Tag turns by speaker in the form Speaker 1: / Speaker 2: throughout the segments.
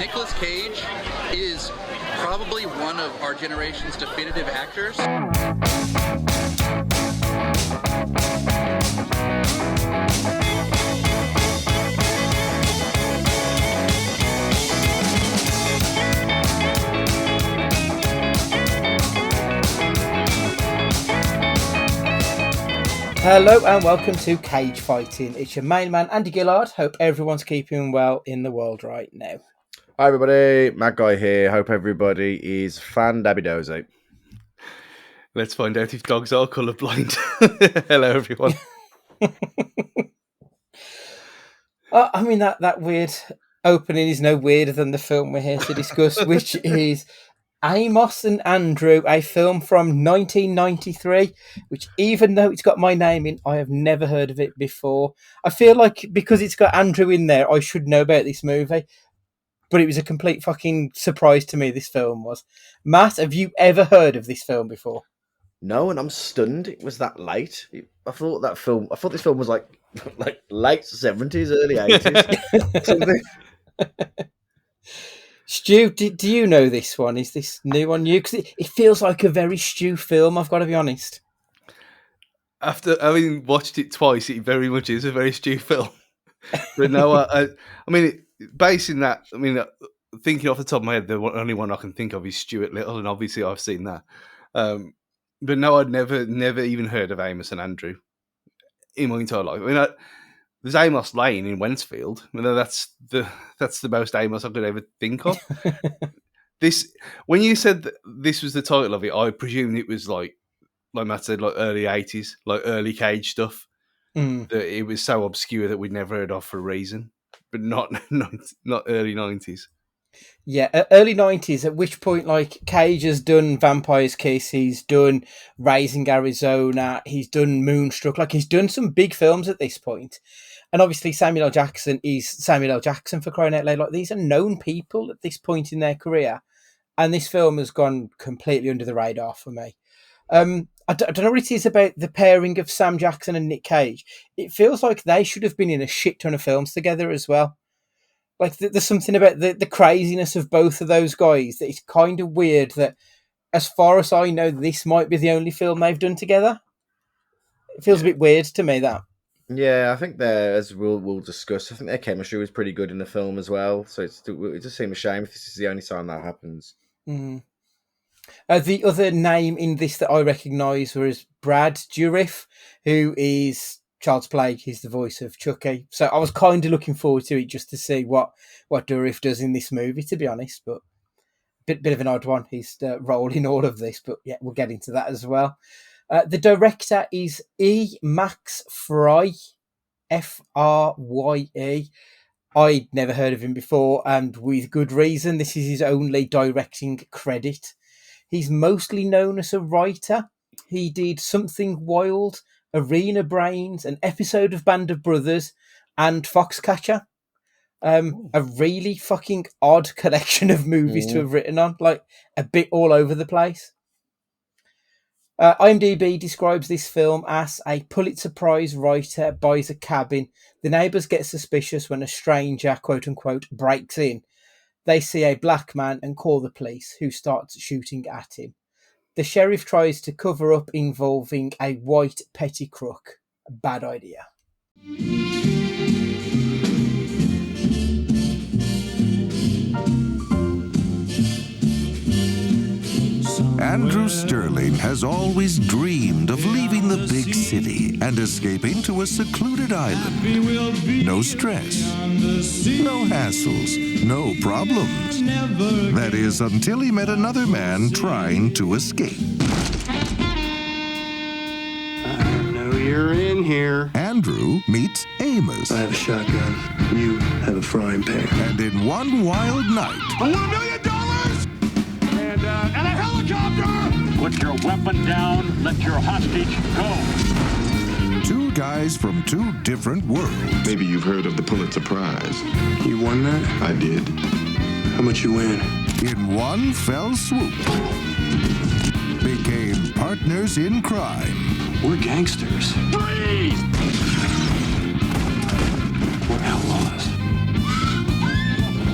Speaker 1: Nicolas Cage is probably one of our generation's definitive actors.
Speaker 2: Hello and welcome to Cage Fighting. It's your main man, Andy Gillard. Hope everyone's keeping well in the world right now.
Speaker 3: Hi everybody, Matt Guy here. Hope everybody is fan-dabby-dozy.
Speaker 4: Let's find out if dogs are colourblind. Hello everyone.
Speaker 2: I mean, that weird opening is no weirder than the film we're here to discuss, which is Amos and Andrew, a film from 1993, which even though it's got my name in, I have never heard of it before. I feel like because it's got Andrew in there, I should know about this movie. But it was a complete fucking surprise to me, this film was. Matt, have you ever heard of this film before?
Speaker 3: No, and I'm stunned it was that late. I thought this film was like late 70s, early 80s. Something.
Speaker 2: Stu, do you know this one? Is this new on you? Because it feels like a very Stu film, I've got to be honest.
Speaker 4: After having watched it twice, it very much is a very Stu film. But no, I mean, basing that, I mean, thinking off the top of my head, the only one I can think of is Stuart Little, and obviously I've seen that. But no, I'd never even heard of Amos and Andrew in my entire life. I mean, there's Amos Lane in Wentzfield. I mean, that's the most Amos I could ever think of. When you said that this was the title of it, I presumed it was like Matt said, like early 80s, like early Cage stuff. That it was so obscure that we'd never heard of for a reason, but not early 90s.
Speaker 2: Yeah, early 90s, at which point, like, Cage has done Vampire's Kiss, he's done Raising Arizona, he's done Moonstruck, like, he's done some big films at this point. And obviously Samuel L. Jackson is Samuel L. Jackson, for crying out loud. Like, these are known people at this point in their career, and this film has gone completely under the radar for me. I don't know what it is about the pairing of Sam Jackson and Nick Cage. It feels like they should have been in a shit ton of films together as well. Like, there's something about the craziness of both of those guys that it's kind of weird that, as far as I know, this might be the only film they've done together. It feels a bit weird to me, that.
Speaker 3: Yeah, I think as we'll discuss, I think their chemistry was pretty good in the film as well. So it just seems a shame if this is the only time that happens.
Speaker 2: Mm. The other name in this that I recognise was Brad Dourif, who is Child's Play. He's the voice of Chucky. So I was kind of looking forward to it just to see what Dourif does in this movie, to be honest. But bit of an odd one, his role in all of this. But yeah, we'll get into that as well. The director is E. Max Frye, Frye. I'd never heard of him before, and with good reason. This is his only directing credit. He's mostly known as a writer. He did Something Wild, Arena Brains, an episode of Band of Brothers, and Foxcatcher. A really fucking odd collection of movies to have written on, like a bit all over the place. IMDb describes this film as a Pulitzer Prize writer buys a cabin. The neighbours get suspicious when a stranger, quote unquote, breaks in. They see a black man and call the police, who starts shooting at him. The sheriff tries to cover up involving a white petty crook. A bad idea.
Speaker 5: Andrew Sterling has always dreamed of leaving the big city and escaping to a secluded island. No stress, no hassles, no problems. That is, until he met another man trying to escape.
Speaker 6: I know you're in here.
Speaker 5: Andrew meets Amos.
Speaker 6: I have a shotgun. You have a frying pan.
Speaker 5: And in one wild night...
Speaker 7: $1 million! And a helicopter!
Speaker 8: Put your weapon down. Let your hostage go.
Speaker 5: Two guys from two different worlds.
Speaker 9: Maybe you've heard of the Pulitzer Prize.
Speaker 6: You won that?
Speaker 9: I did.
Speaker 6: How much you win?
Speaker 5: In one fell swoop, became partners in crime.
Speaker 6: We're gangsters.
Speaker 8: Freeze!
Speaker 6: We're outlaws.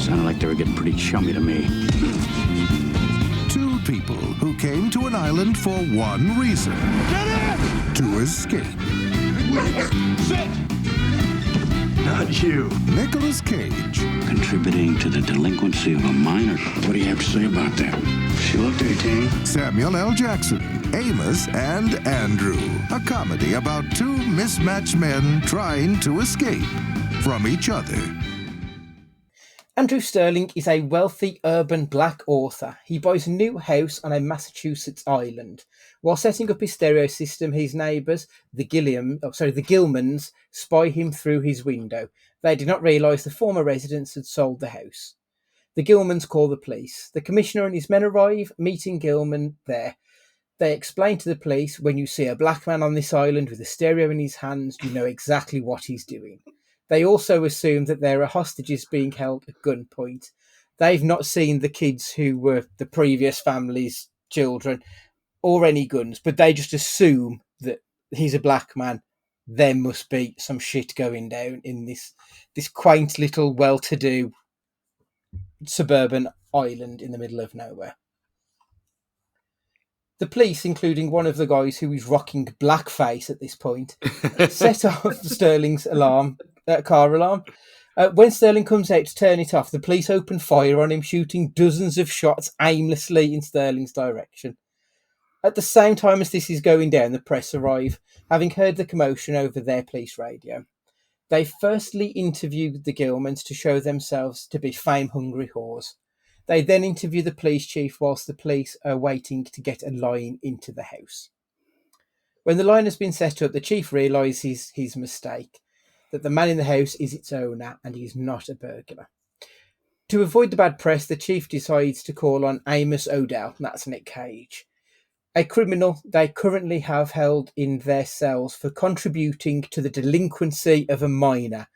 Speaker 8: Sounded like they were getting pretty chummy to me.
Speaker 5: Two people who came to an island for one reason.
Speaker 7: Get in!
Speaker 5: To escape.
Speaker 7: Sit!
Speaker 6: Not you.
Speaker 5: Nicolas Cage
Speaker 8: Contributing to the delinquency of a minor. What do you have to say about that?
Speaker 6: She looked 18.
Speaker 5: Samuel L. Jackson, Amos and Andrew. A comedy about two mismatched men trying to escape from each other.
Speaker 2: Andrew Sterling is a wealthy urban black author. He buys a new house on a Massachusetts island. While setting up his stereo system, his neighbours, the Gilmans, spy him through his window. They did not realise the former residents had sold the house. The Gilmans call the police. The commissioner and his men arrive, meeting Gilman there. They explain to the police, when you see a black man on this island with a stereo in his hands, you know exactly what he's doing. They also assume that there are hostages being held at gunpoint. They've not seen the kids who were the previous family's children or any guns, but they just assume that he's a black man. There must be some shit going down in this quaint little well-to-do suburban island in the middle of nowhere. The police, including one of the guys who is rocking blackface at this point, set off Sterling's car alarm. When Sterling comes out to turn it off, the police open fire on him, shooting dozens of shots aimlessly in Sterling's direction. At the same time as this is going down, the press arrive, having heard the commotion over their police radio. They firstly interview the Gilmans to show themselves to be fame-hungry whores. They then interview the police chief whilst the police are waiting to get a line into the house. When the line has been set up, the chief realises his mistake, that the man in the house is its owner and he is not a burglar. To avoid the bad press, the chief decides to call on Amos Odell, and that's Nic Cage, a criminal they currently have held in their cells for contributing to the delinquency of a minor.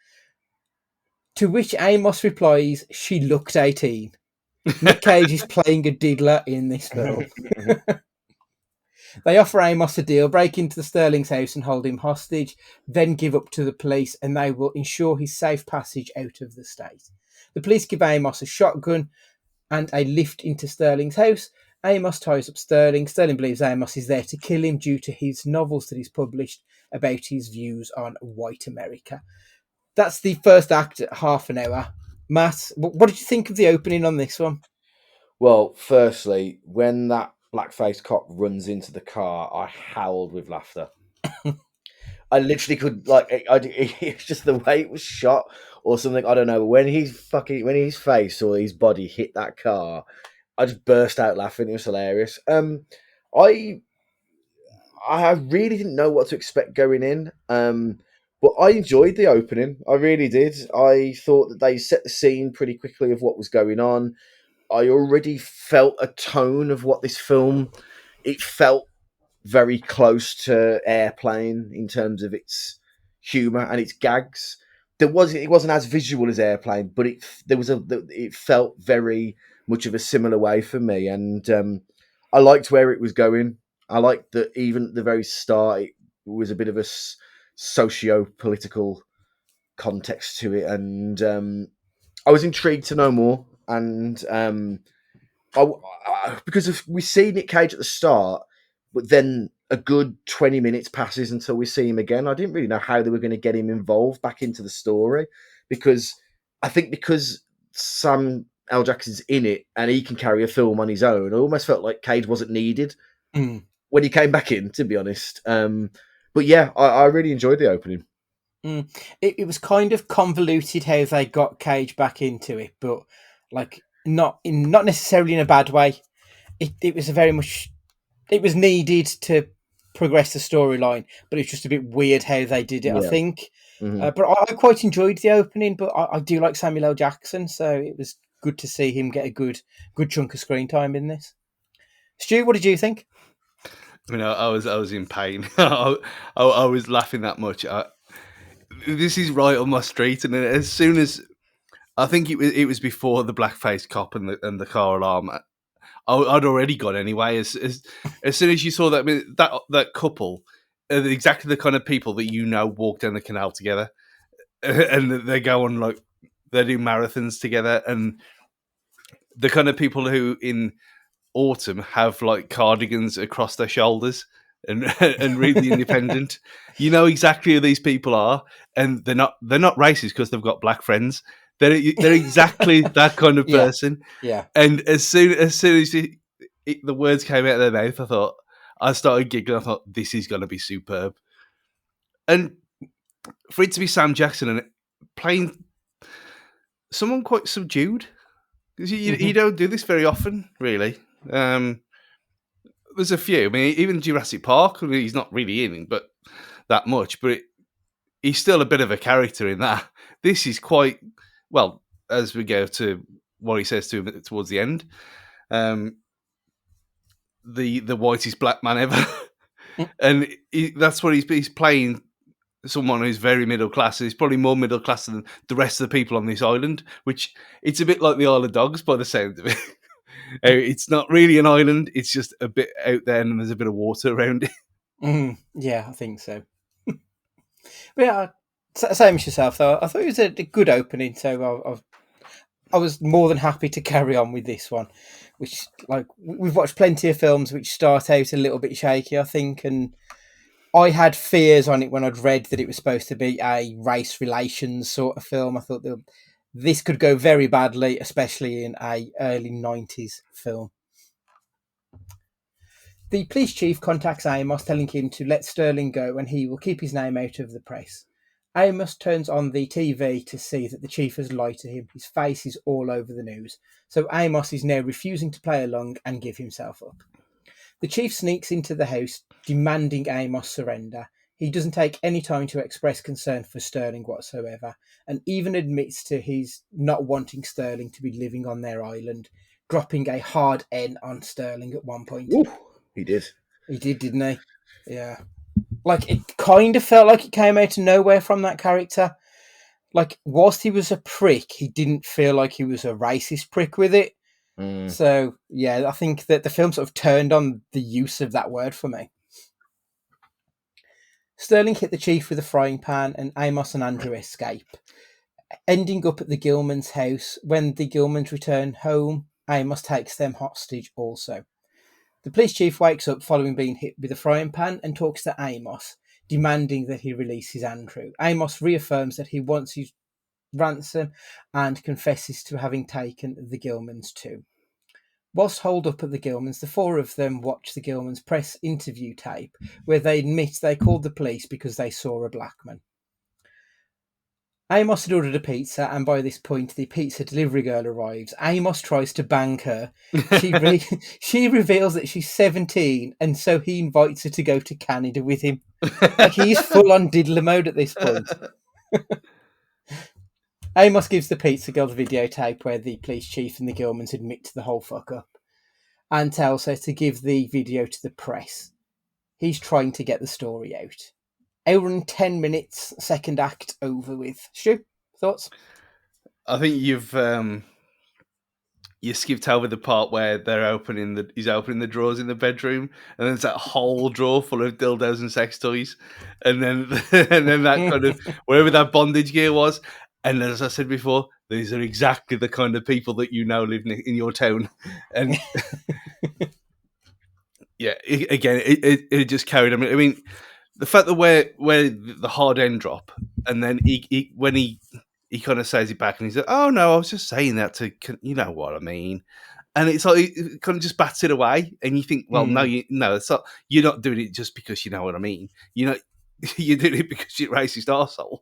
Speaker 2: To which Amos replies, "She looked 18." Nic Cage is playing a diddler in this film. They offer Amos a deal, break into the Sterling's house and hold him hostage, then give up to the police, and they will ensure his safe passage out of the state. The police give Amos a shotgun and a lift into Sterling's house. Amos ties up Sterling. Sterling believes Amos is there to kill him due to his novels that he's published about his views on white America. That's the first act at half an hour. Matt, what did you think of the opening on this one?
Speaker 3: Well, firstly, when that blackface cop runs into the car, I howled with laughter. I literally could, it's just the way it was shot or something. I don't know. When his face or his body hit that car, I just burst out laughing. It was hilarious. I really didn't know what to expect going in. But I enjoyed the opening. I really did. I thought that they set the scene pretty quickly of what was going on. I already felt a tone of what this film. It felt very close to Airplane in terms of its humour and its gags. It wasn't as visual as Airplane, but it felt very much of a similar way for me, and I liked where it was going. I liked that even at the very start, it was a bit of a socio-political context to it, and I was intrigued to know more. And because we see Nic Cage at the start, but then a good 20 minutes passes until we see him again. I didn't really know how they were going to get him involved back into the story, because Sam L. Jackson's in it and he can carry a film on his own. I almost felt like Cage wasn't needed when he came back in, to be honest. But yeah, I really enjoyed the opening.
Speaker 2: It was kind of convoluted how they got Cage back into it, but not necessarily in a bad way. It was it was needed to progress the storyline, but it's just a bit weird how they did it, yeah. I think. Mm-hmm. But I quite enjoyed the opening, but I do like Samuel L. Jackson, so it was good to see him get a good chunk of screen time in this. Stu, what did you think?
Speaker 4: I mean, I was in pain. I was laughing that much. This is right on my street, and as soon as I think it was before the blackface cop and the car alarm, I'd already gone anyway. As soon as you saw that couple, exactly the kind of people that walk down the canal together, and they go on they do marathons together, and the kind of people who in autumn have like cardigans across their shoulders and and read the Independent. You know exactly who these people are, and they're not racist because they've got black friends. They're exactly that kind of
Speaker 2: Yeah.
Speaker 4: person.
Speaker 2: Yeah.
Speaker 4: And as soon as the words came out of their mouth, I started giggling. I thought, this is going to be superb. And for it to be Sam Jackson and playing someone quite subdued, because you don't do this very often, really. There's a few. I mean, even Jurassic Park, he's not really in, but that much. But he's still a bit of a character in that. This is quite well as we go to what he says to him towards the end. The whitest black man ever, and that's what he's playing. Someone who's very middle class. He's probably more middle class than the rest of the people on this island, which it's a bit like the Isle of Dogs by the sound of it. It's not really an island. It's just a bit out there and there's a bit of water around it.
Speaker 2: Yeah, I think so. But yeah, same as yourself, though. I thought it was a good opening, so I was more than happy to carry on with this one, which, like, we've watched plenty of films which start out a little bit shaky, I think, and I had fears on it when I'd read that it was supposed to be a race relations sort of film. I thought that this could go very badly, especially in a early 90s film. The police chief contacts Amos, telling him to let Sterling go and he will keep his name out of the press. Amos turns on the TV to see that the chief has lied to him. His face is all over the news. So Amos is now refusing to play along and give himself up. The chief sneaks into the house, demanding Amos surrender. He doesn't take any time to express concern for Sterling whatsoever, and even admits to his not wanting Sterling to be living on their island, dropping a hard N on Sterling at one point.
Speaker 3: Ooh, he did.
Speaker 2: He did, didn't he? Yeah. Like, it kind of felt like it came out of nowhere from that character. Like, whilst he was a prick, he didn't feel like he was a racist prick with it. So, yeah, I think that the film sort of turned on the use of that word for me. Sterling hit the chief with a frying pan and Amos and Andrew escape, ending up at the Gilmans' house. When the Gilmans return home, Amos takes them hostage also. The police chief wakes up following being hit with a frying pan and talks to Amos, demanding that he releases Andrew. Amos reaffirms that he wants his ransom and confesses to having taken the Gilmans too. Whilst holed up at the Gilmans, the four of them watch the Gilmans' press interview tape where they admit they called the police because they saw a black man. Amos had ordered a pizza, and by this point the pizza delivery girl arrives. Amos tries to bang her. She reveals that she's 17, and so he invites her to go to Canada with him. Like, he's full on diddler mode at this point. Amos gives the pizza girl the videotape where the police chief and the Gilmans admit to the whole fuck up, and tells her to give the video to the press. He's trying to get the story out. Hour and 10 minutes, second act over with. Stu, thoughts?
Speaker 4: I think you've you skipped over the part where he's opening the drawers in the bedroom, and there's that whole drawer full of dildos and sex toys, and then that kind of wherever that bondage gear was. And as I said before, these are exactly the kind of people that you know live in your town. And yeah, it just carried on. I mean, the fact that where the hard end drop, and then when he kind of says it back, and he's like, "Oh no, I was just saying that to, you know what I mean." And it's like it kind of just bats it away, and you think, "Well, no, it's not. You're not doing it just because you know what I mean. You know." You did it because you're a racist arsehole,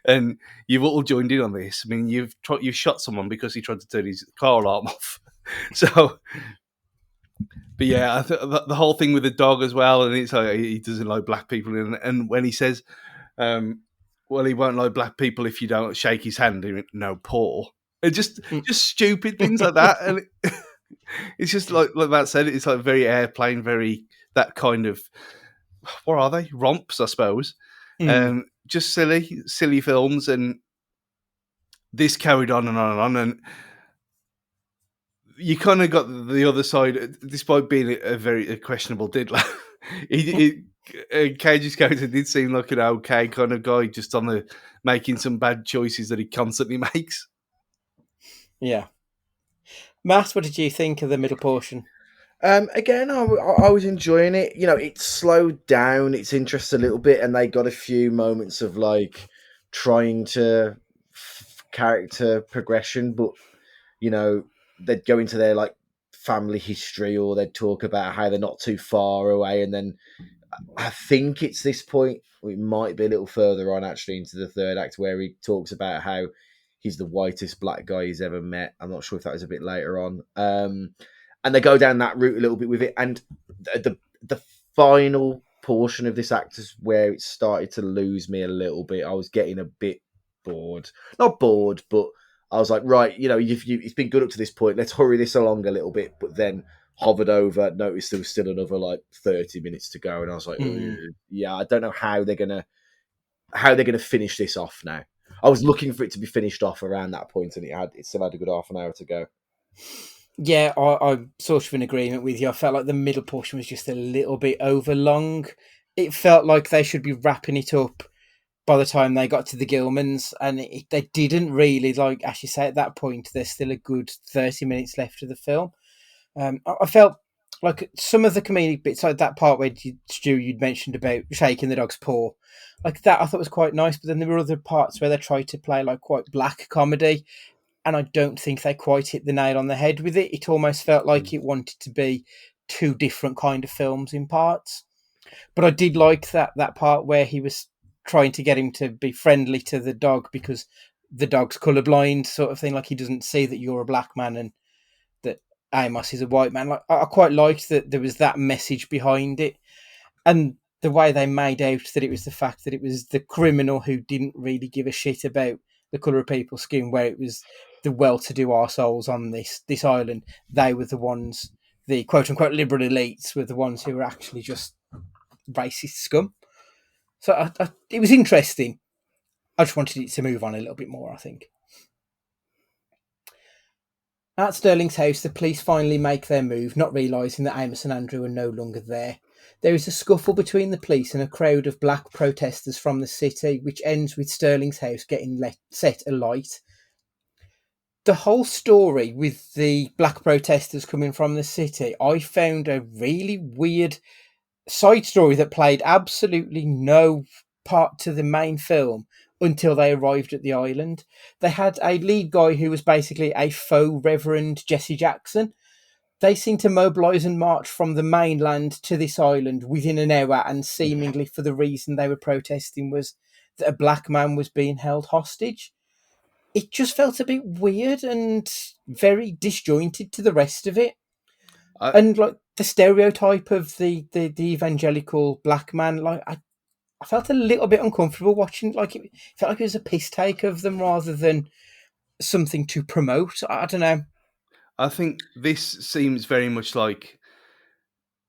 Speaker 4: and you've all joined in on this. I mean, you've shot someone because he tried to turn his car alarm off. So, but yeah, the whole thing with the dog as well, and it's like he doesn't like black people, and when he says, "Well, he won't like black people if you don't shake his hand," he went, "No, paw." And just stupid things like that, and it's just like Matt said, it's like very airplane, very that kind of. What are they? Romps, I suppose. Just silly films, and this carried on and on and on, and you kind of got the other side, despite being a very questionable diddler. Cage's character did seem like an okay kind of guy, just on the making some bad choices that he constantly makes.
Speaker 2: Yeah. Matt, what did you think of the middle portion?
Speaker 3: Again, I was enjoying it. You know, it slowed down its interest a little bit, and they got a few moments of like trying to character progression, but you know, they'd go into their like family history, or they'd talk about how they're not too far away, and then I think it's this point, or it might be a little further on actually into the third act, where he talks about how he's the whitest black guy he's ever met. I'm not sure if that was a bit later on. And they go down that route a little bit with it. And the final portion of this act is where it started to lose me a little bit. I was getting a bit bored. Not bored, but I was like, right, you know, it's been good up to this point. Let's hurry this along a little bit. But then hovered over, noticed there was still another like 30 minutes to go, and I was like, yeah, I don't know how they're gonna finish this off now. I was looking for it to be finished off around that point, and it still had a good half an hour to go.
Speaker 2: Yeah, I'm sort of in agreement with you. I felt like the middle portion was just a little bit over long. It felt like they should be wrapping it up by the time they got to the Gilmans, and they didn't really, like, as you say, at that point, there's still a good 30 minutes left of the film. I felt like some of the comedic bits, like that part where Stu, you'd mentioned about shaking the dog's paw, like that I thought was quite nice, but then there were other parts where they tried to play like quite black comedy, and I don't think they quite hit the nail on the head with it. It almost felt like it wanted to be two different kind of films in parts. But I did like that part where he was trying to get him to be friendly to the dog because the dog's colorblind, sort of thing. Like he doesn't see that you're a black man and that Amos is a white man. Like I quite liked that there was that message behind it, and the way they made out that it was the fact that it was the criminal who didn't really give a shit about the colour of people's skin, where it was the well-to-do arseholes on this island. They were the ones, the quote-unquote liberal elites were the ones who were actually just racist scum. So it was interesting. I just wanted it to move on a little bit more, I think. At Sterling's house, the police finally make their move, not realising that Amos and Andrew are no longer there. There is a scuffle between the police and a crowd of black protesters from the city, which ends with Sterling's house getting set alight. The whole story with the black protesters coming from the city, I found a really weird side story that played absolutely no part to the main film until they arrived at the island. They had a lead guy who was basically a faux Reverend Jesse Jackson. They seemed to mobilise and march from the mainland to this island within an hour, and seemingly for the reason they were protesting was that a black man was being held hostage. It just felt a bit weird and very disjointed to the rest of it. And like the stereotype of the evangelical black man, like I felt a little bit uncomfortable watching. Like it felt like it was a piss take of them rather than something to promote. I don't know.
Speaker 4: I think this seems very much like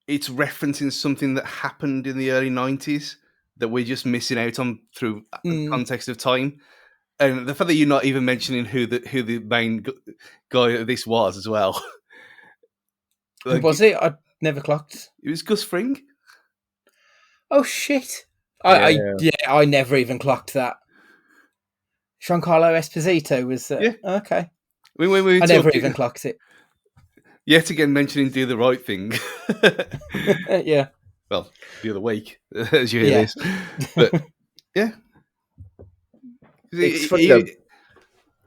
Speaker 4: it's referencing something that happened in the early 90s that we're just missing out on through context of time. And the fact that you're not even mentioning who the main guy of this was as well.
Speaker 2: Like, who was it? I never clocked.
Speaker 4: It was Gus Fring.
Speaker 2: Oh shit! I never even clocked that. Giancarlo Esposito was okay. I never even clocked it.
Speaker 4: Yet again, mentioning "Do the Right Thing."
Speaker 2: Yeah.
Speaker 4: Well, the other week, as you hear this, but yeah, he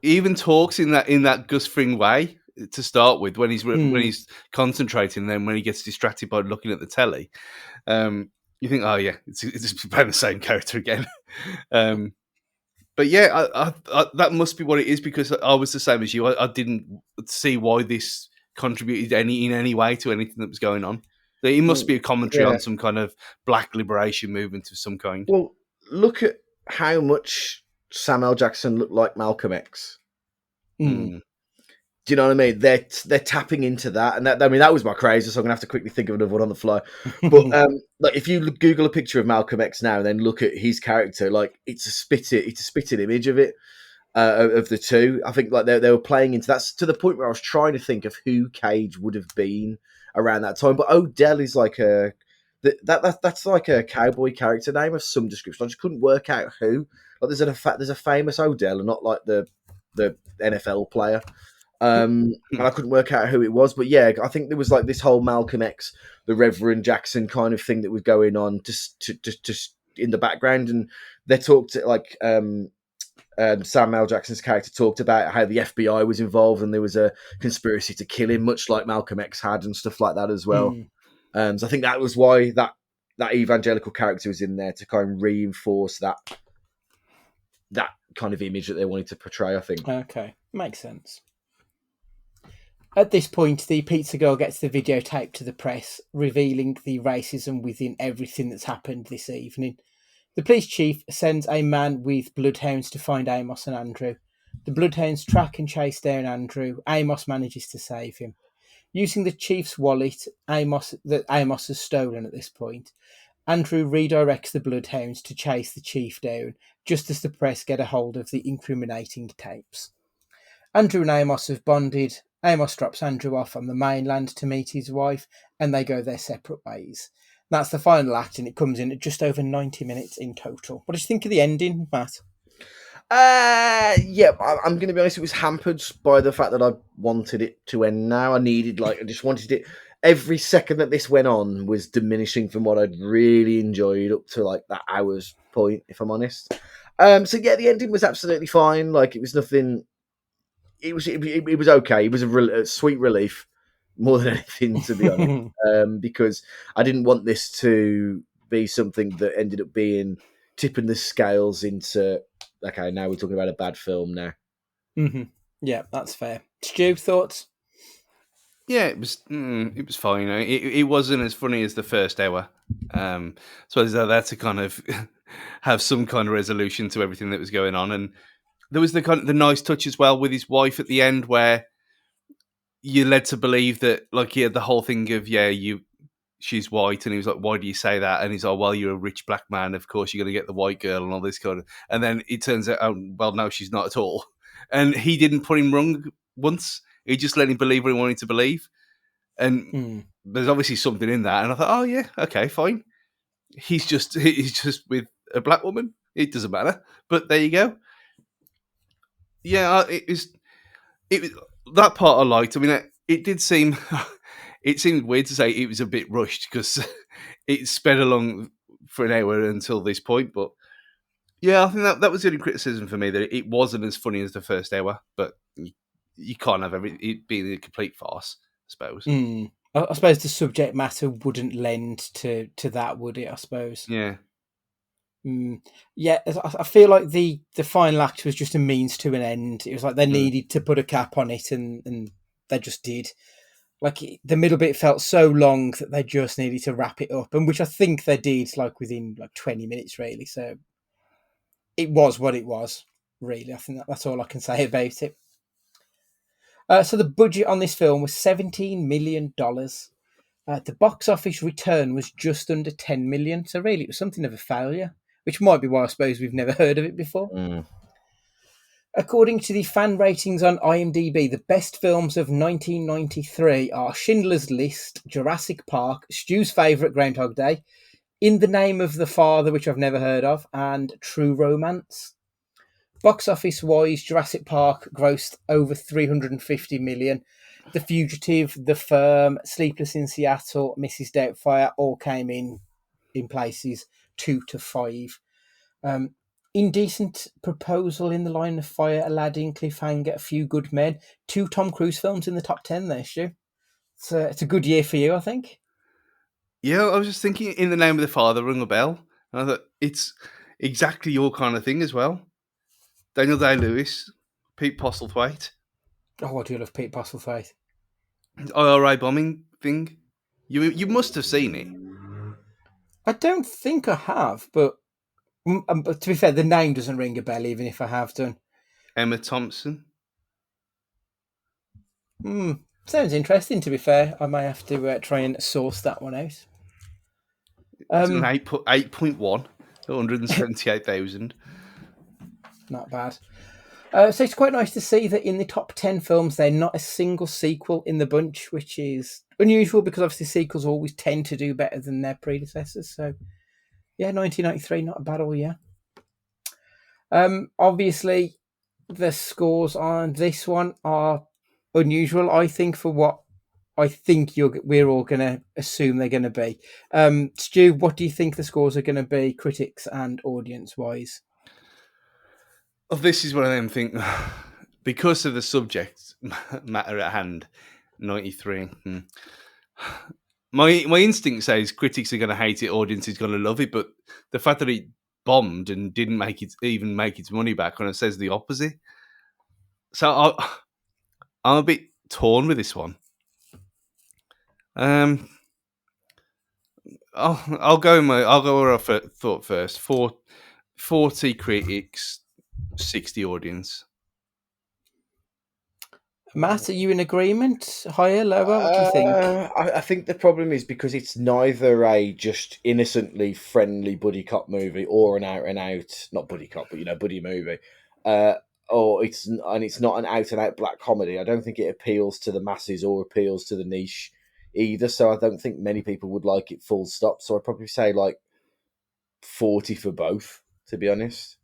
Speaker 4: even talks in that Gus Fring way to start with when he's concentrating. And then when he gets distracted by looking at the telly, you think, oh yeah, it's about the same character again. But yeah, I, that must be what it is, because I was the same as you. I didn't see why this contributed in any way to anything that was going on. It must be a commentary on some kind of black liberation movement of some kind.
Speaker 3: Well, look at how much Samuel Jackson looked like Malcolm X. Do you know what I mean? They're tapping into that, and that was my crazy. So I'm gonna have to quickly think of another one on the fly. But like if you Google a picture of Malcolm X now, and then look at his character, like it's a spitting image of it, of the two. I think like they were playing into that to the point where I was trying to think of who Cage would have been around that time. But Odell is like that's like a cowboy character name of some description. I just couldn't work out who. Like there's a famous Odell, and not like the NFL player. And I couldn't work out who it was, but yeah, I think there was like this whole Malcolm X, the Reverend Jackson kind of thing that was going on just in the background, and they talked like Samuel L. Jackson's character talked about how the FBI was involved and there was a conspiracy to kill him, much like Malcolm X had, and stuff like that as well. So I think that was why that evangelical character was in there, to kind of reinforce that kind of image that they wanted to portray, I think.
Speaker 2: Okay, makes sense. At this point, the pizza girl gets the videotape to the press, revealing the racism within everything that's happened this evening. The police chief sends a man with bloodhounds to find Amos and Andrew. The bloodhounds track and chase down Andrew. Amos manages to save him. Using the chief's wallet, that Amos has stolen at this point, Andrew redirects the bloodhounds to chase the chief down, just as the press get a hold of the incriminating tapes. Andrew and Amos have bonded. Amos drops Andrew off on the mainland to meet his wife, and they go their separate ways. That's the final act, and it comes in at just over 90 minutes in total. What did you think of the ending, Matt?
Speaker 3: Yeah, I'm going to be honest. It was hampered by the fact that I wanted it to end now. I just wanted it. Every second that this went on was diminishing from what I'd really enjoyed up to like that hour's point, if I'm honest. So yeah, the ending was absolutely fine. Like, it was nothing. It was okay. It was a sweet relief more than anything, to be honest, because I didn't want this to be something that ended up being tipping the scales into, okay, now we're talking about a bad film now.
Speaker 2: Mm-hmm. Yeah, that's fair. Stu, thoughts?
Speaker 4: Yeah, it was fine. It wasn't as funny as the first hour. So they had to kind of have some kind of resolution to everything that was going on, and there was the nice touch as well with his wife at the end, where you're led to believe that, like, he had the whole thing of, she's white, and he was like, why do you say that? And he's like, well, you're a rich black man, of course you're going to get the white girl and all this kind of, and then it turns out, oh, well, no, she's not at all. And he didn't put him wrong once. He just let him believe what he wanted to believe. And there's obviously something in that. And I thought, oh yeah, okay, fine. He's just with a black woman. It doesn't matter. But there you go. Yeah, it was that part I liked. I mean, it did seem it seemed weird to say it was a bit rushed, because it sped along for an hour until this point. But yeah, I think that was the only criticism for me, that it wasn't as funny as the first hour. But you can't have it being a complete farce, I suppose.
Speaker 2: I suppose the subject matter wouldn't lend to that, would it? I suppose.
Speaker 4: Yeah.
Speaker 2: Yeah, I feel like the final act was just a means to an end. It was like they needed to put a cap on it, and they just did. Like, the middle bit felt so long that they just needed to wrap it up, and which I think they did, like, within like 20 minutes, really. So it was what it was, really. I think that's all I can say about it. So the budget on this film was $17 million. The box office return was just under 10 million. So really, it was something of a failure, which might be why I suppose we've never heard of it before. According to the fan ratings on IMDb, the best films of 1993 are Schindler's List, Jurassic Park, Stu's favourite, Groundhog Day, In the Name of the Father, which I've never heard of, and True Romance. Box office wise, Jurassic Park grossed over 350 million. The Fugitive, The Firm, Sleepless in Seattle, Mrs. Doubtfire all came in places 2 to 5. Indecent Proposal, In the Line of Fire, Aladdin, Cliffhanger, A Few Good Men. 2 Tom Cruise films in the top 10 there, Stu. It's a good year for you, I think.
Speaker 4: Yeah, I was just thinking In the Name of the Father rung a bell. And I thought, it's exactly your kind of thing as well. Daniel Day-Lewis, Pete Postlethwaite.
Speaker 2: Oh, I do love Pete Postlethwaite.
Speaker 4: IRA bombing thing. You must have seen it.
Speaker 2: I don't think I have, but to be fair, the name doesn't ring a bell, even if I have done.
Speaker 4: Emma Thompson.
Speaker 2: Sounds interesting, to be fair. I may have to try and source that one out.
Speaker 4: It's an 8.1, 178,000.
Speaker 2: Not bad. So it's quite nice to see that in the top 10 films, they're not a single sequel in the bunch, which is unusual because obviously sequels always tend to do better than their predecessors. So, yeah, 1993, not a bad all year. Obviously, the scores on this one are unusual, I think, for what I think we're all going to assume they're going to be. Stu, what do you think the scores are going to be, critics and audience-wise?
Speaker 4: Oh, this is one of them things. Because of the subject matter at hand, 93. My instinct says critics are going to hate it, audience is going to love it, but the fact that it bombed and didn't make its money back kind of says the opposite. So I'm a bit torn with this one. I'll go where I thought first. 40 critics, 60 audience.
Speaker 2: Matt, are you in agreement? Higher, lower? What do you think?
Speaker 3: I think the problem is because it's neither a just innocently friendly buddy cop movie or an out and out, not buddy cop, but buddy movie, or it's not an out and out black comedy. I don't think it appeals to the masses or appeals to the niche either. So I don't think many people would like it. Full stop. So I'd probably say like 40 for both, to be honest.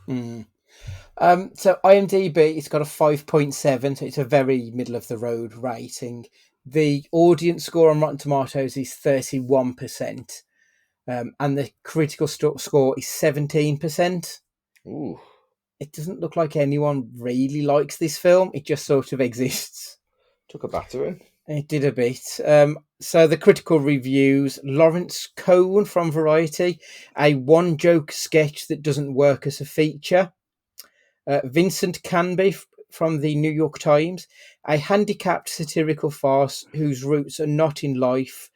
Speaker 2: So IMDb, it's got a 5.7, so it's a very middle of the road rating. The audience score on Rotten Tomatoes is 31%, and the critical score is 17%.
Speaker 3: Ooh.
Speaker 2: It doesn't look like anyone really likes this film. It just sort of exists.
Speaker 3: Took a battering.
Speaker 2: It did a bit. So the critical reviews: Lawrence Cohn from Variety, a one-joke sketch that doesn't work as a feature. Vincent Canby from the New York Times, a handicapped satirical farce whose roots are not in life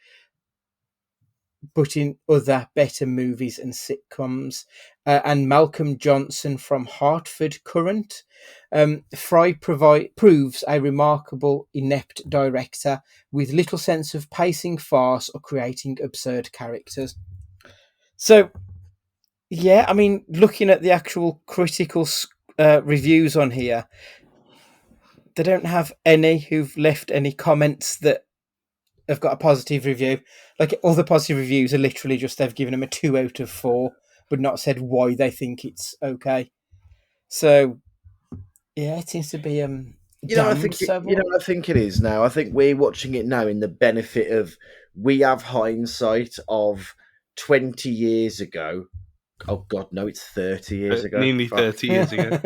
Speaker 2: but in other better movies and sitcoms. And Malcolm Johnson from Hartford Courant. Fry proves a remarkable inept director with little sense of pacing farce or creating absurd characters. So, yeah, I mean, looking at the actual critical reviews on here, they don't have any who've left any comments that have got a positive review. Like, all the positive reviews are literally just they've given them a 2 out of 4, but not said why they think it's okay. So, yeah, it seems to be
Speaker 3: I think it is now. I think we're watching it now in the benefit of we have hindsight of 20 years ago. Oh God, no! It's 30 years ago.
Speaker 4: Nearly 30 years ago.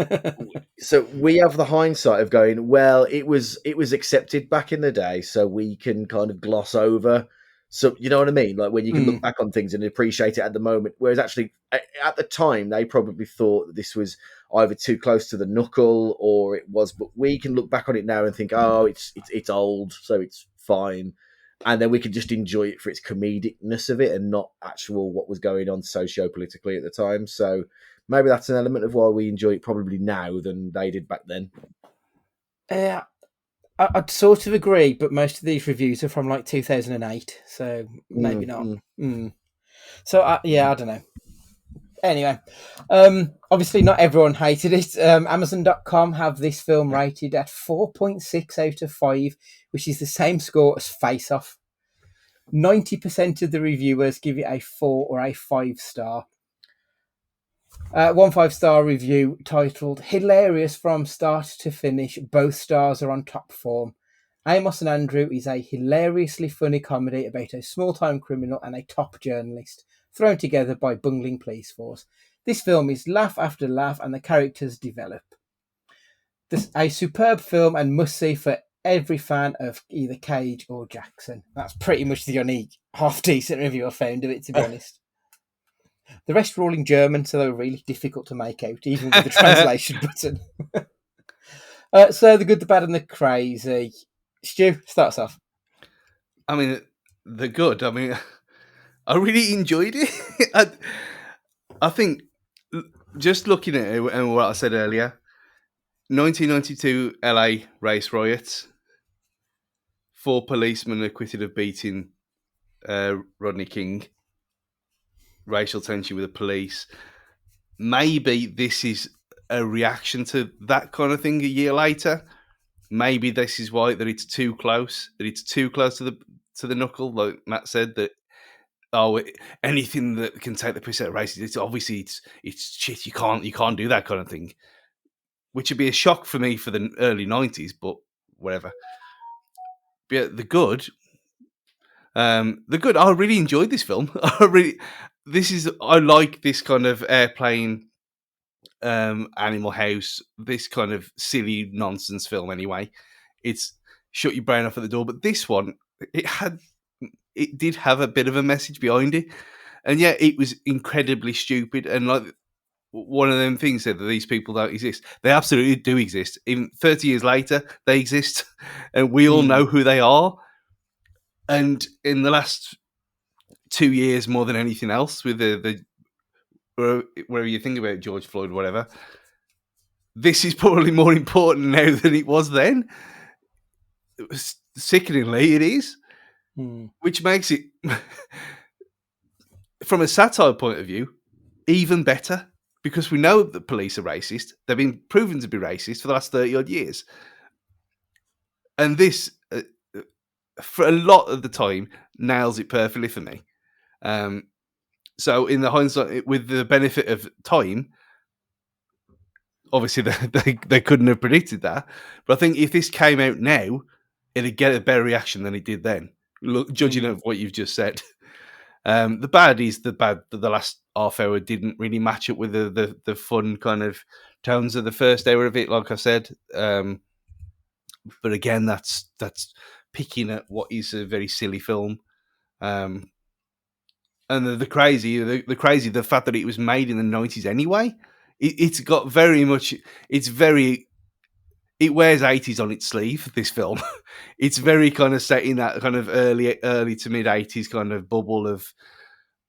Speaker 3: So we have the hindsight of going, well, it was accepted back in the day, so we can kind of gloss over. So you know what I mean? Like when you can look back on things and appreciate it at the moment, whereas actually at the time they probably thought that this was either too close to the knuckle or it was. But we can look back on it now and think, oh, it's old, so it's fine. And then we can just enjoy it for its comedicness of it and not actual what was going on socio-politically at the time. So maybe that's an element of why we enjoy it probably now than they did back then.
Speaker 2: Yeah, I'd sort of agree, but most of these reviews are from like 2008, so maybe not. So, I don't know. Anyway, obviously not everyone hated it. Amazon.com have this film rated at 4.6 out of 5, which is the same score as Face Off. 90% of the reviewers give it a 4 or a 5 star. One 5-star review titled "Hilarious from start to finish, both stars are on top form. Amos and Andrew is a hilariously funny comedy about a small-time criminal and a top journalist, thrown together by bungling police force. This film is laugh after laugh and the characters develop. This is a superb film and must-see for every fan of either Cage or Jackson." That's pretty much the only half-decent review I found of it, to be honest. The rest were all in German, so they were really difficult to make out, even with the translation button. So, the good, the bad and the crazy. Stu, start us off.
Speaker 4: I mean, the good. I mean, I really enjoyed it. I think just looking at it and what I said earlier, 1992 LA race riots, 4 policemen acquitted of beating Rodney King, racial tension with the police. Maybe this is a reaction to that kind of thing a year later. Maybe this is why that it's too close to the knuckle, like Matt said, that anything that can take the piss out of races, it's obviously it's shit. You can't do that kind of thing, which would be a shock for me for the early 90s. But whatever. But yeah, the good. I really enjoyed this film. I like this kind of airplane, Animal House, this kind of silly nonsense film. Anyway, it's shut your brain off at the door. But this one, it did have a bit of a message behind it, and yeah, it was incredibly stupid. And like one of them things said that these people don't exist. They absolutely do exist. Even 30 years later, they exist, and we all know who they are. And in the last 2 years, more than anything else, with the wherever you think about George Floyd, whatever, this is probably more important now than it was then. Sickeningly, it is, which makes it, from a satire point of view, even better, because we know that police are racist. They've been proven to be racist for the last 30 odd years, and this, for a lot of the time, nails it perfectly for me. So in the hindsight, with the benefit of time, obviously they couldn't have predicted that. But I think if this came out now, it'd get a better reaction than it did then. Look, judging of what you've just said. The bad is the last half hour didn't really match up with the fun kind of tones of the first hour of it, like I said. But again, that's picking at what is a very silly film. And the fact that it was made in the 90s anyway, it's got very much, it wears 80s on its sleeve, this film. It's very kind of set in that kind of early to mid 80s kind of bubble of,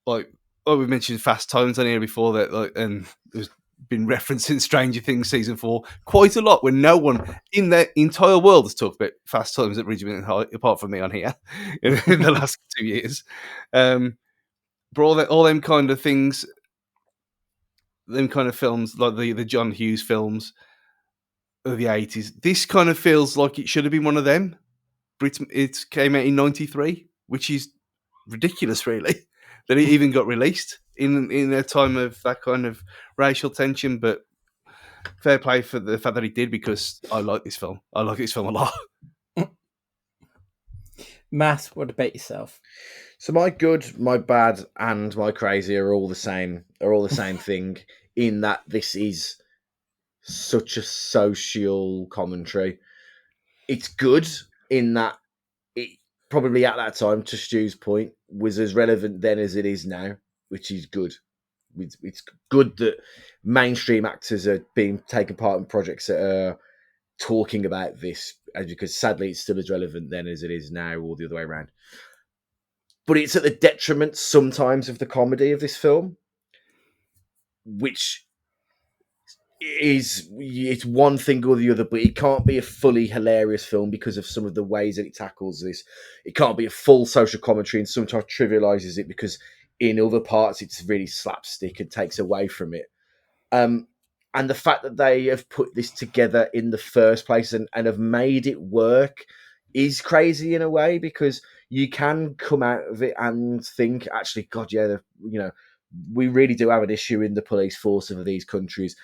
Speaker 4: like, we mentioned Fast Times on here before, that, like, and there's been referencing Stranger Things season 4 quite a lot, when no one in the entire world has talked about Fast Times at Ridgemont High, apart from me on here, in the last 2 years. But all them kind of things, them kind of films, like the John Hughes films of the 80s, this kind of feels like it should have been one of them. But it came out in 93, which is ridiculous, really, that it even got released in a time of that kind of racial tension. But fair play for the fact that it did, because I like this film. I like this film a lot.
Speaker 2: Matt, what about yourself?
Speaker 3: So my good, my bad, and my crazy are all the same. Thing, in that this is such a social commentary. It's good in that it probably at that time, to Stu's point, was as relevant then as it is now, which is good. It's good that mainstream actors are being taken part in projects that are talking about this, because sadly it's still as relevant then as it is now, or the other way around. But it's at the detriment sometimes of the comedy of this film, which it's one thing or the other, but it can't be a fully hilarious film because of some of the ways that it tackles this. It can't be a full social commentary, and sometimes trivializes it because in other parts it's really slapstick and takes away from it. And the fact that they have put this together in the first place and have made it work is crazy in a way, because you can come out of it and think, actually, God, yeah, we really do have an issue in the police force of these countries,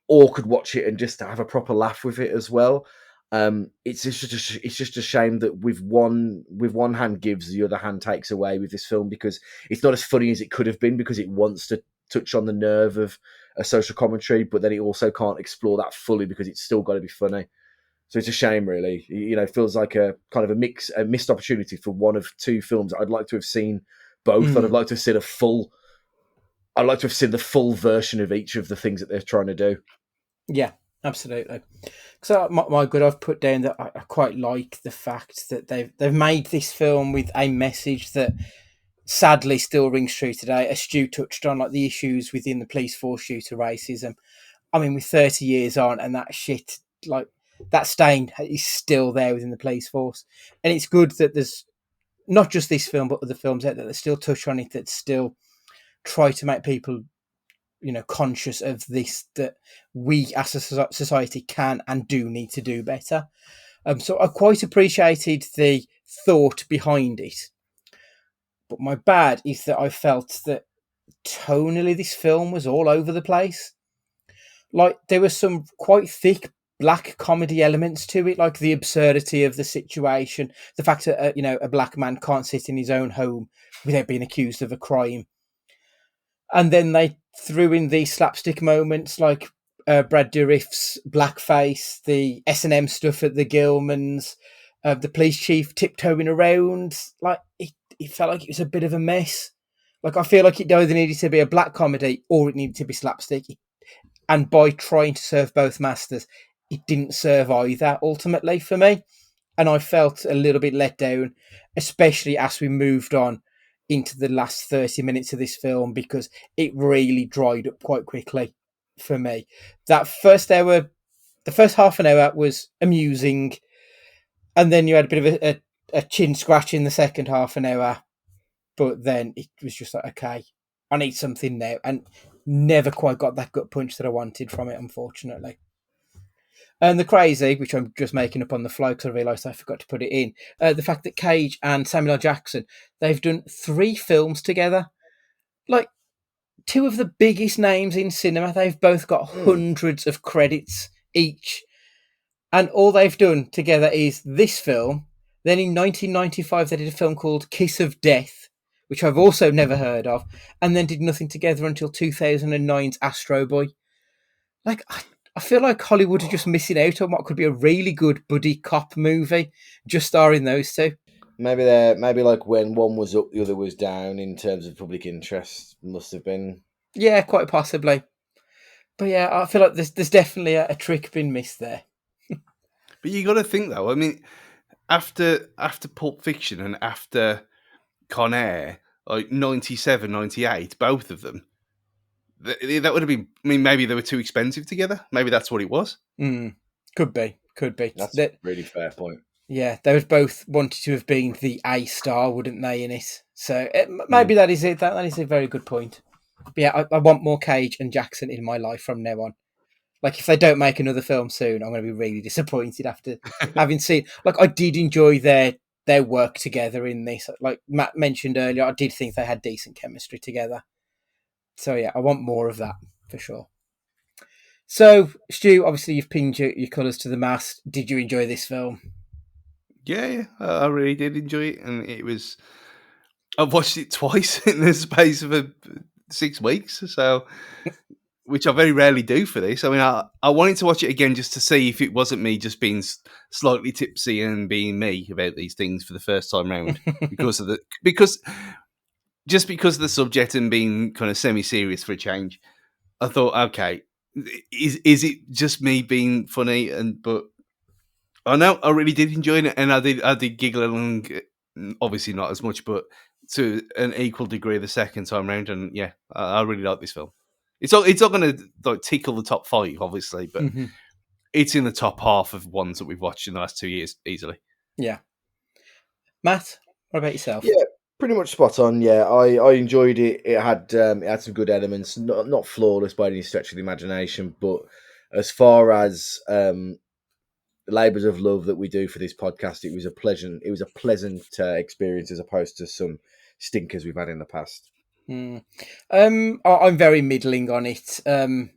Speaker 3: or could watch it and just have a proper laugh with it as well. It's just a shame that with one hand gives, the other hand takes away with this film, because it's not as funny as it could have been, because it wants to touch on the nerve of a social commentary, but then it also can't explore that fully because it's still got to be funny. So it's a shame, really. It feels like a kind of a missed opportunity for one of two films. I'd like to have seen both. I'd like to have seen I'd like to have seen the full version of each of the things that they're trying to do.
Speaker 2: Yeah, absolutely. So my good, I've put down that I quite like the fact that they've made this film with a message that sadly still rings true today. As Stu touched on, like the issues within the police force due to racism. I mean, with 30 years on, and that shit, like that stain is still there within the police force. And it's good that there's not just this film, but other films out there that still touch on it, that still try to make people, conscious of this, that we as a society can and do need to do better. So I quite appreciated the thought behind it. But my bad is that I felt that tonally this film was all over the place. Like, there were some quite thick black comedy elements to it, like the absurdity of the situation, the fact that a black man can't sit in his own home without being accused of a crime. And then they threw in these slapstick moments like Brad Dourif's blackface, the S&M stuff at the Gilmans, the police chief tiptoeing around. Like it felt like it was a bit of a mess. Like I feel like it either needed to be a black comedy or it needed to be slapstick. And by trying to serve both masters, it didn't serve either ultimately for me. And I felt a little bit let down, especially as we moved on into the last 30 minutes of this film, because it really dried up quite quickly for me. That first hour, the first half an hour was amusing, and then you had a bit of a chin scratch in the second half an hour, but then it was just like, okay, I need something now, and never quite got that gut punch that I wanted from it, unfortunately. And the crazy, which I'm just making up on the fly because I realised I forgot to put it in, the fact that Cage and Samuel L. Jackson, they've done 3 films together. Like, 2 of the biggest names in cinema. They've both got hundreds of credits each. And all they've done together is this film. Then in 1995, they did a film called Kiss of Death, which I've also never heard of, and then did nothing together until 2009's Astro Boy. Like, I feel like Hollywood are just missing out on what could be a really good buddy cop movie, just starring those 2.
Speaker 3: Maybe like when one was up, the other was down in terms of public interest. Must have been.
Speaker 2: Yeah, quite possibly. But yeah, I feel like there's definitely a trick been missed there.
Speaker 4: But you got to think though. I mean, after Pulp Fiction and after Con Air, like 97, 98, both of them. That would have been. I mean, maybe they were too expensive together. Maybe that's what it was.
Speaker 2: Could be.
Speaker 3: That's a really fair point.
Speaker 2: Yeah, they would both wanted to have been the A star, wouldn't they, in it? So maybe that is it. That is a very good point. But yeah, I want more Cage and Jackson in my life from now on. Like, if they don't make another film soon, I'm going to be really disappointed after having seen. Like, I did enjoy their work together in this. Like Matt mentioned earlier, I did think they had decent chemistry together. So yeah, I want more of that for sure. So Stu, obviously you've pinned your colours to the mast. Did you enjoy this film?
Speaker 4: Yeah, I really did enjoy it, and it was. I've watched it twice in the space of 6 weeks, so which I very rarely do for this. I mean, I wanted to watch it again just to see if it wasn't me just being slightly tipsy and being me about these things for the first time round because of because of the subject and being kind of semi-serious for a change. I thought, okay, is it just me being funny? But I know I really did enjoy it, and I did giggle along. Obviously not as much, but to an equal degree the second time round. And yeah, I really like this film. It's not going to like tickle the top 5, obviously, but it's in the top half of ones that we've watched in the last 2 years easily.
Speaker 2: Yeah, Matt, what about yourself?
Speaker 3: Yeah, pretty much spot on. Yeah, I enjoyed it. It had some good elements, not flawless by any stretch of the imagination, but as far as labours of love that we do for this podcast, it was a pleasant experience as opposed to some stinkers we've had in the past.
Speaker 2: I'm very middling on it, and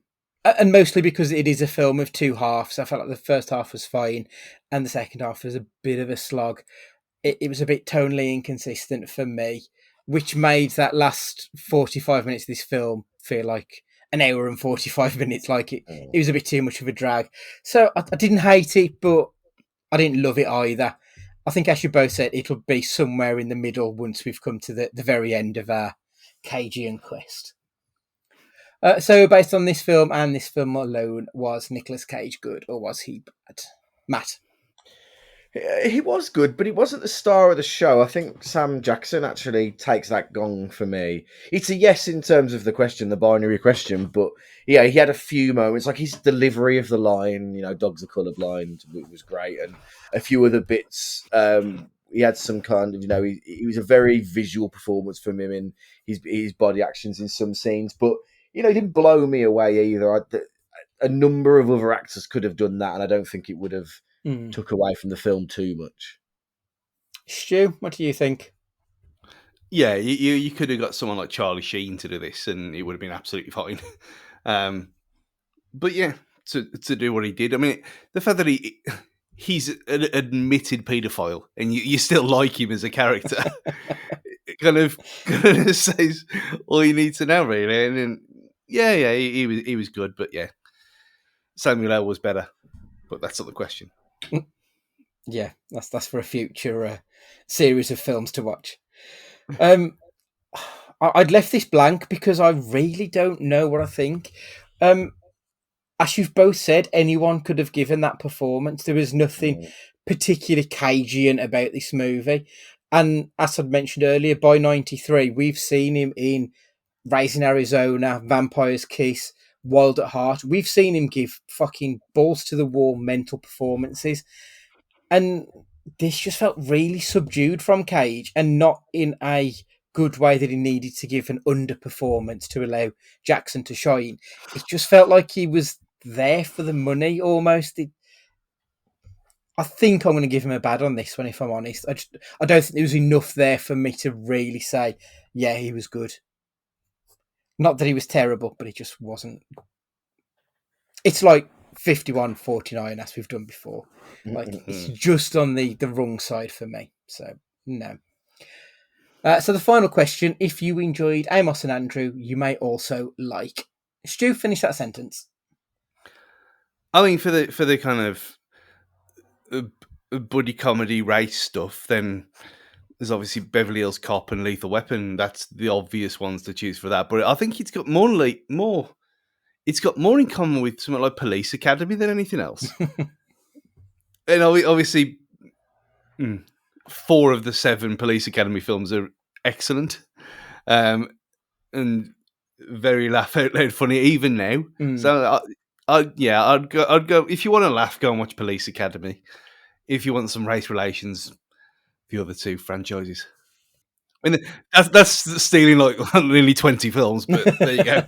Speaker 2: mostly because it is a film of 2 halves. I felt like the first half was fine, and the second half was a bit of a slog. It was a bit tonally inconsistent for me, which made that last 45 minutes of this film feel like an hour and 45 minutes. Like it was a bit too much of a drag. So I didn't hate it, but I didn't love it either. I think, as you both said, it'll be somewhere in the middle once we've come to the very end of our Cagean quest. So based on this film and this film alone, was Nicolas Cage good or was he bad? Matt?
Speaker 3: He was good, but he wasn't the star of the show. I think Sam Jackson actually takes that gong for me. It's a yes in terms of the question, the binary question, but yeah, he had a few moments, like his delivery of the line, dogs are colourblind, was great, and a few other bits. He had some kind of, he was a very visual performance from him in his body actions in some scenes, but, he didn't blow me away either. A number of other actors could have done that, and I don't think it would have took away from the film too much.
Speaker 2: Stu, what do you think?
Speaker 4: Yeah, you could have got someone like Charlie Sheen to do this, and it would have been absolutely fine. But yeah, to do what he did. I mean, the fact that he's an admitted paedophile and you still like him as a character, it kind of says all you need to know, really. And then, he was good, but yeah, Samuel L. was better, but that's not the question.
Speaker 2: Yeah, that's for a future series of films to watch. I'd left this blank because I really don't know what I think. As you've both said, anyone could have given that performance. There was nothing particularly Cagean about this movie. And as I'd mentioned earlier, by 93, we've seen him in Raising Arizona, Vampire's Kiss, Wild at Heart. We've seen him give fucking balls to the wall mental performances. And this just felt really subdued from Cage, and not in a good way that he needed to give an underperformance to allow Jackson to shine. It just felt like he was there for the money almost. I think I'm going to give him a bad on this one, if I'm honest. I don't think there was enough there for me to really say, yeah, he was good. Not that he was terrible, but he just wasn't. It's like 51-49, as we've done before. Like, it's just on the wrong side for me. So, no. So the final question, if you enjoyed Amos and Andrew, you may also like. Stu, finish that sentence.
Speaker 4: I mean, for the kind of buddy comedy race stuff, then there's obviously Beverly Hills Cop and Lethal Weapon. That's the obvious ones to choose for that. But I think it's got more. It's got more in common with something like Police Academy than anything else. And obviously, 4 of the 7 Police Academy films are excellent, and very laugh out loud funny even now. So I'd go. If you want to laugh, go and watch Police Academy. If you want some race relations, the other 2 franchises. I mean, that's stealing like nearly 20 films, but there you go.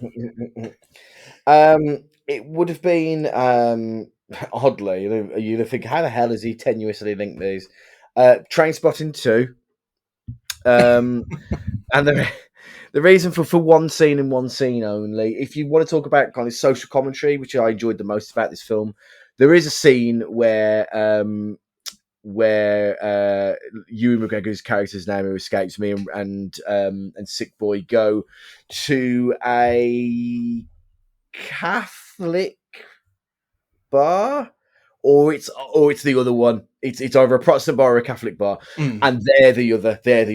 Speaker 3: It would have been oddly, you'd think, how the hell has he tenuously linked these? Trainspotting 2, and the reason for one scene and one scene only. If you want to talk about kind of social commentary, which I enjoyed the most about this film, there is a scene where Ewan McGregor's character's name who escapes me and Sick Boy go to a Catholic bar, or it's the other one. It's either a Protestant bar or a Catholic bar, and they're the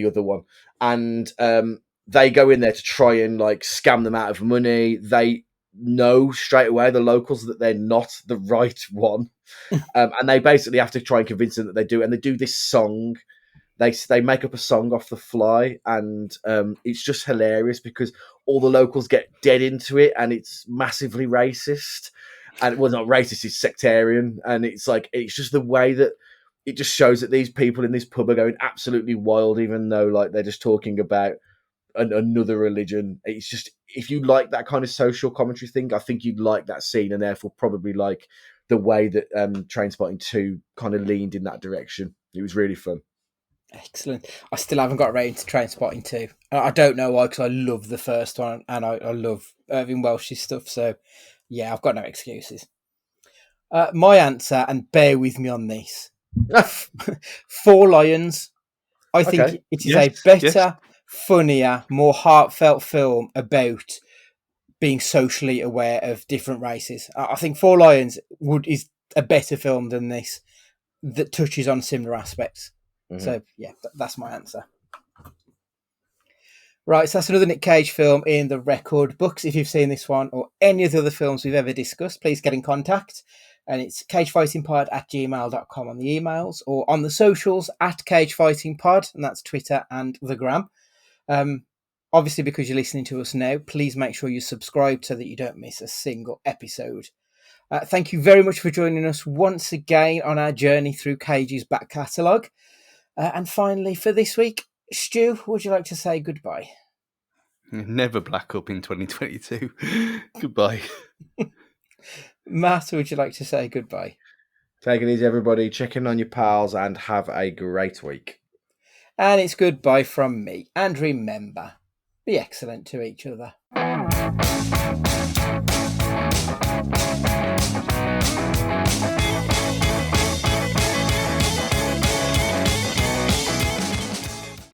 Speaker 3: other one. And they go in there to try and like scam them out of money. They know straight away, the locals, that they're not the right one, and they basically have to try and convince them that they do. And they do this song. They make up a song off the fly, and it's just hilarious because all the locals get dead into it, and it's massively racist. And well, not racist, it's sectarian, and it's just the way that it just shows that these people in this pub are going absolutely wild, even though like they're just talking about another religion. It's just, if you like that kind of social commentary thing, I think you'd like that scene, and therefore probably like the way that Trainspotting 2 kind of leaned in that direction. It was really fun.
Speaker 2: Excellent. I still haven't got around to Trainspotting 2. I don't know why, because I love the first one, and I love Irving Welsh's stuff. So, yeah, I've got no excuses. My answer, and bear with me on this, 4 Lions. I think it is a better, funnier, more heartfelt film about being socially aware of different races. I think 4 Lions is a better film than this that touches on similar aspects. So, yeah, that's my answer. Right, so that's another Nick Cage film in the record books. If you've seen this one or any of the other films we've ever discussed, please get in contact. And it's cagefightingpod@gmail.com on the emails, or on the socials @cagefightingpod, and that's Twitter and the Gram. Obviously, because you're listening to us now, please make sure you subscribe so that you don't miss a single episode. Thank you very much for joining us once again on our journey through Cage's back catalogue. And finally, for this week, Stu, would you like to say goodbye?
Speaker 4: Never black up in 2022. Goodbye.
Speaker 2: Matt, would you like to say goodbye?
Speaker 3: Take it easy, everybody. Check in on your pals and have a great week.
Speaker 2: And it's goodbye from me. And remember, be excellent to each other.